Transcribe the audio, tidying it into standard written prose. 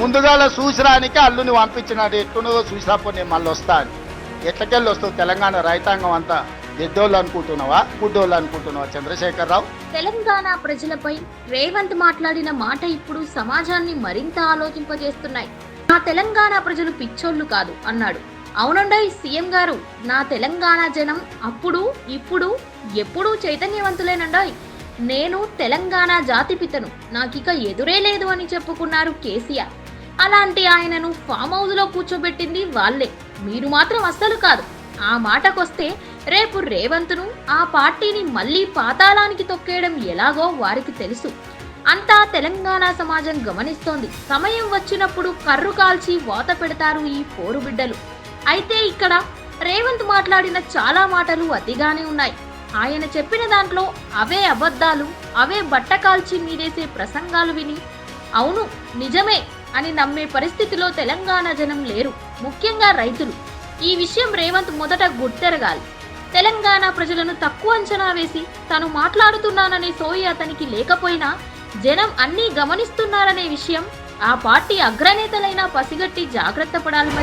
ముందుగాల చూసిరానికి అల్లుని పంపించినాడు, ఎట్లున్నదో చూసిరాపో నేను మళ్ళీ వస్తా అని. ఎట్లకెళ్ళి వస్తావు? తెలంగాణ రైతాంగం అంతా ఎద్దోళ్ళు అనుకుంటున్నావా, గుడ్డోళ్ళు అనుకుంటున్నావా చంద్రశేఖరరావు? తెలంగాణ ప్రజలపై రేవంత్ మాట్లాడిన మాట ఇప్పుడు సమాజాన్ని మరింత ఆలోచింపజేస్తున్నాయి. నా తెలంగాణ ప్రజలు పిచ్చోళ్ళు కాదు అన్నాడు. అవునండోయ్ సీఎం గారు, నా తెలంగాణ జనం అప్పుడు ఇప్పుడు ఎప్పుడూ చైతన్యవంతులేనండోయ్. నేను తెలంగాణ జాతిపితను, నాకిక ఎదురే లేదు అని చెప్పుకున్నారు కేసీఆర్. అలాంటి ఆయనను ఫామ్ హౌస్ లో కూర్చోబెట్టింది వాళ్ళే, మీరు మాత్రం అస్సలు కాదు. ఆ మాటకొస్తే రేపు రేవంత్ను, ఆ పార్టీని మళ్లీ పాతాళానికి తొక్కేయడం ఎలాగో వారికి తెలుసు. అంతా తెలంగాణ సమాజం గమనిస్తోంది. సమయం వచ్చినప్పుడు కర్రు కాల్చి వాత పెడతారు ఈ పోరు బిడ్డలు. అయితే ఇక్కడ రేవంత్ మాట్లాడిన చాలా మాటలు అతిగానే ఉన్నాయి. ఆయన చెప్పిన దాంట్లో అవే అబద్ధాలు, అవే బట్ట కాల్చి మీదేసే ప్రసంగాలు విని అవును నిజమే అని నమ్మే పరిస్థితిలో తెలంగాణ జనం లేరు, ముఖ్యంగా రైతులు. ఈ విషయం రేవంత్ మొదట గుర్తెరగాలి. తెలంగాణ ప్రజలను తక్కువ అంచనా వేసి తను మాట్లాడుతున్నాననే సోయి అతనికి లేకపోయినా జనం అన్నీ గమనిస్తున్నారనే విషయం ఆ పార్టీ అగ్రనేతలైనా పసిగట్టి జాగ్రత్త పడాలి మరి.